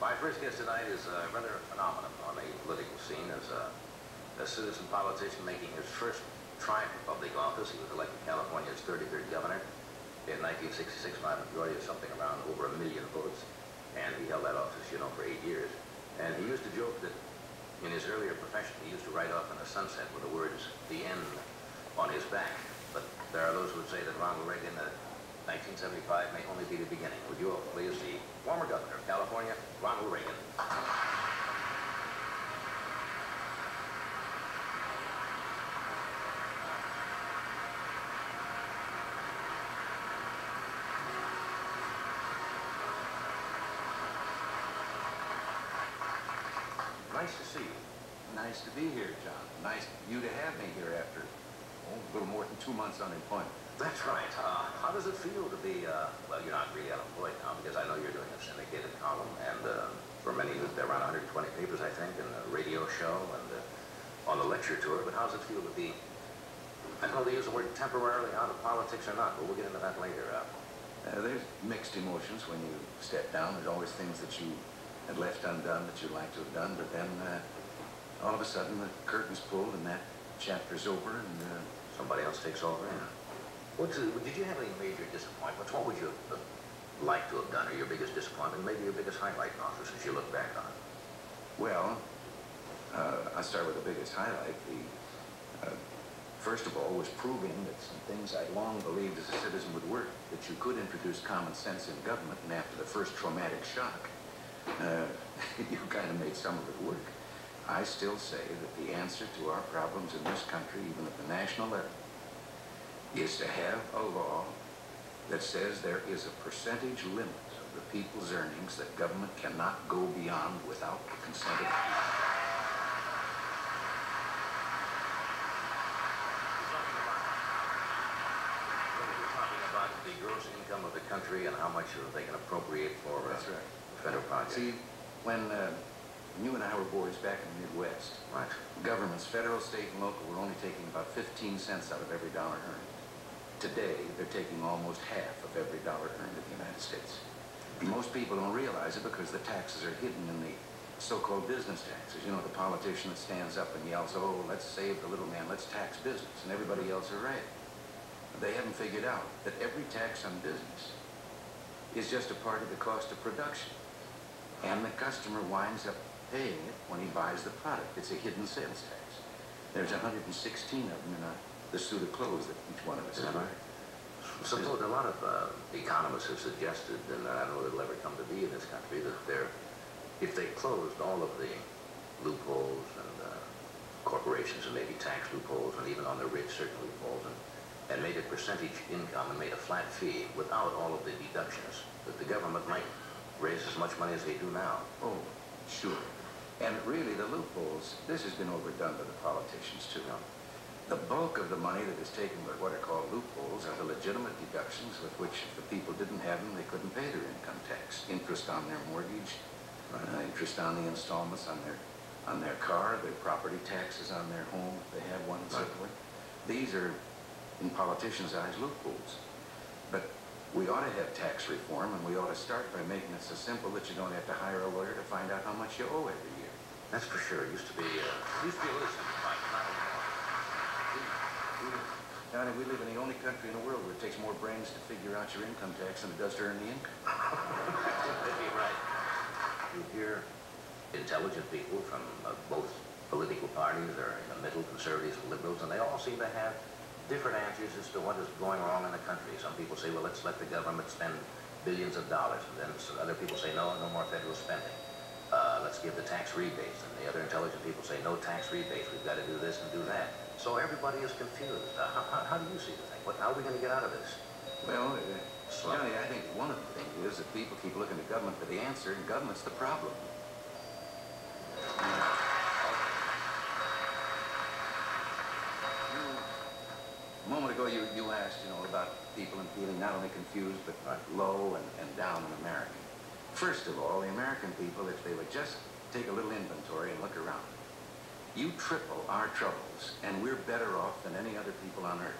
My first guest tonight is rather a phenomenon on the political scene as a citizen politician making his first try for public office. He was elected California's 33rd governor in 1966 by a majority of something around over 1 million votes. And he held that office, you know, for 8 years. And he used to joke that in his earlier profession, he used to ride off in the sunset with the words, "the end," on his back. But there are those who would say that Ronald Reagan, 1975, may only be the beginning. Would you all please the former governor of California, Ronald Reagan. Nice to see you. Nice to be here, John. Nice you to have me here after a little more than 2 months unemployment. That's right. How does it feel to be, well, you're not really unemployed now because I know you're doing a syndicated column, and for many, there are around 120 papers, I think, and a radio show, and on the lecture tour. But how does it feel to be, I don't know if they use the word temporarily out of politics or not, but we'll get into that later. There's mixed emotions when you step down. There's always things that you had left undone that you'd like to have done, but then all of a sudden the curtain's pulled and that chapter's over and somebody else takes over. Yeah. Did you have any major disappointments? What would you like to have done, or your biggest disappointment, maybe your biggest highlight in office as you look back on it? Well, I'll start with the biggest highlight. First of all, was proving that some things I'd long believed as a citizen would work, that you could introduce common sense in government, and after the first traumatic shock, you kind of made some of it work. I still say that the answer to our problems in this country, even at the national level, is to have a law that says there is a percentage limit of the people's earnings that government cannot go beyond without the consent of the people. You're talking about the gross income of the country and how much they can appropriate for That's right. federal projects. See, when you and I were boys back in the Midwest, right, governments, federal, state, and local, were only taking about 15 cents out of every dollar earned. Today, they're taking almost half of every dollar earned in the United States. And most people don't realize it because the taxes are hidden in the so-called business taxes. You know, the politician that stands up and yells, "Oh, let's save the little man, let's tax business," and everybody else are right. They haven't figured out that every tax on business is just a part of the cost of production. And the customer winds up paying it when he buys the product. It's a hidden sales tax. There's 116 of them in the suit of clothes that each one of us has. Suppose a lot of economists have suggested, and I don't know if it'll ever come to be in this country, that if they closed all of the loopholes and corporations and maybe tax loopholes and even on the rich certain loopholes and made a percentage income and made a flat fee without all of the deductions, that the government might raise as much money as they do now. Oh, sure. And really, the loopholes, this has been overdone by the politicians, too. The bulk of the money that is taken by what are called loopholes are the legitimate deductions with which, if the people didn't have them, they couldn't pay their income tax. Interest on their mortgage, interest on the installments on their car, their property taxes on their home, if they have one, and so forth. These are, in politicians' eyes, loopholes. But we ought to have tax reform, and we ought to start by making it so simple that you don't have to hire a lawyer to find out how much you owe every year. That's for sure. It used to be a little simplified, not anymore. Johnny, we live in the only country in the world where it takes more brains to figure out your income tax than it does to earn the income. That'd be right. You hear intelligent people from both political parties, or in the middle, conservatives and liberals, and they all seem to have different answers as to what is going wrong in the country. Some people say, well, let's let the government spend billions of dollars, and then other people say, no more federal spending. Let's give the tax rebates, and the other intelligent people say, no tax rebates, we've got to do this and do that. So everybody is confused. How do you see the thing? How are we going to get out of this? Well, Johnny, I think one of the things is that people keep looking to government for the answer, and government's the problem. A moment ago, you asked, about people and feeling not only confused, but low and down in America. First of all, the American people, if they would just take a little inventory and look around, you triple our troubles, and we're better off than any other people on earth.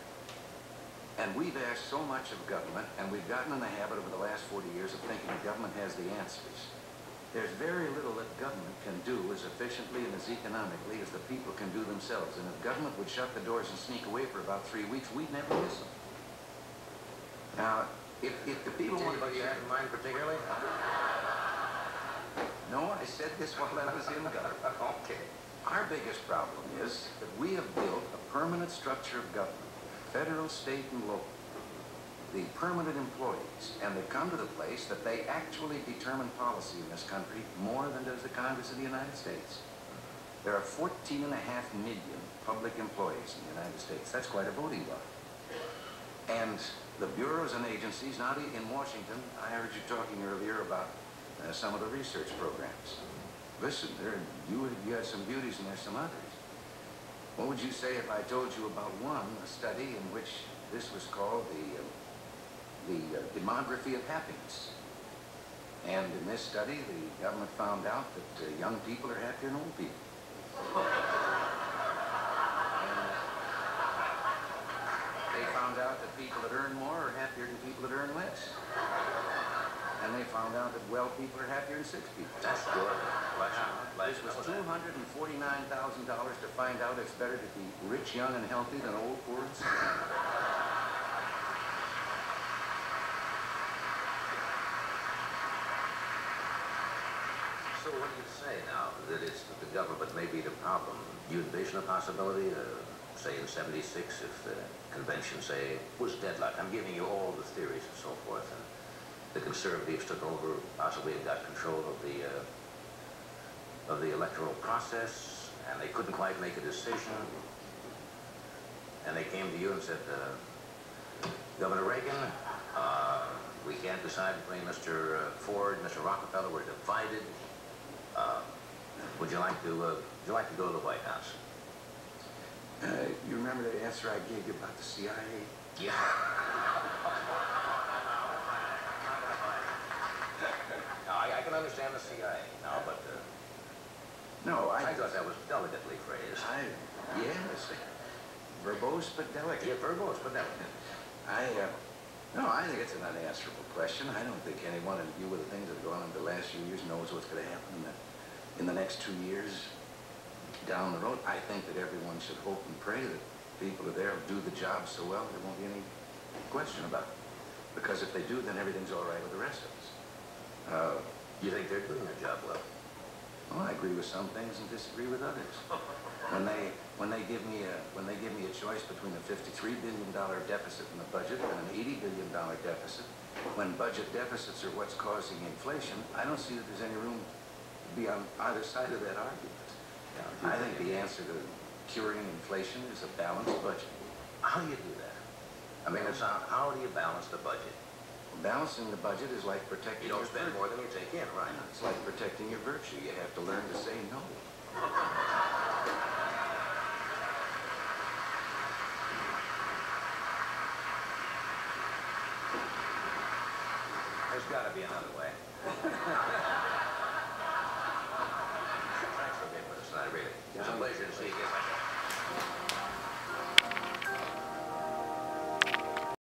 And we've asked so much of government, and we've gotten in the habit over the last 40 years of thinking the government has the answers. There's very little that government can do as efficiently and as economically as the people can do themselves. And if government would shut the doors and sneak away for about 3 weeks, we'd never miss them. Now, if the people want to... Anybody you have in mind particularly? No, I said this while I was in government. Okay. Our biggest problem is that we have built a permanent structure of government, federal, state, and local. The permanent employees, and they come to the place that they actually determine policy in this country more than does the Congress of the United States. There are 14.5 million public employees in the United States. That's quite a voting bloc. And the bureaus and agencies, now in Washington, I heard you talking earlier about some of the research programs. Listen, you had some beauties and there's some others. What would you say if I told you about a study in which this was called the demography of happiness? And in this study, the government found out that young people are happier than old people. And they found out that people that earn more are happier than people that earn less. And they found out that well people are happier than sick people. That's good. This was $249,000 to find out it's better to be rich, young, and healthy than old, poor, and sick. So what do you say now that it's the government may be the problem? Do you envision a possibility, say in '76, if the convention, say, was deadlocked? I'm giving you all the theories and so forth, and the conservatives took over, possibly and got control of the electoral process, and they couldn't quite make a decision, and they came to you and said, Governor Reagan, we can't decide between Mr. Ford and Mr. Rockefeller. We're divided. Would you like to go to the White House? You remember the answer I gave you about the CIA? Yeah. No, I can understand the CIA now, but No, I thought that was delicately phrased. Yes, verbose but delicate. Yeah, verbose but delicate. No, I think it's an unanswerable question. I don't think anyone in view of the things that have gone on in the last few years knows what's going to happen in the next 2 years down the road. I think that everyone should hope and pray that people are there will do the job so well there won't be any question about it. Because if they do, then everything's all right with the rest of us. You think they're doing their job well? Well, I agree with some things and disagree with others. When they give me a choice between a $53 billion deficit in the budget and an $80 billion deficit, when budget deficits are what's causing inflation, I don't see that there's any room to be on either side of that argument. I think the answer to curing inflation is a balanced budget. How do you do that? I mean, how do you balance the budget? Balancing the budget is like protecting You don't your spend virtue. more than you take in, right? It's like protecting your virtue. You have to learn to say no. There's got to be another way.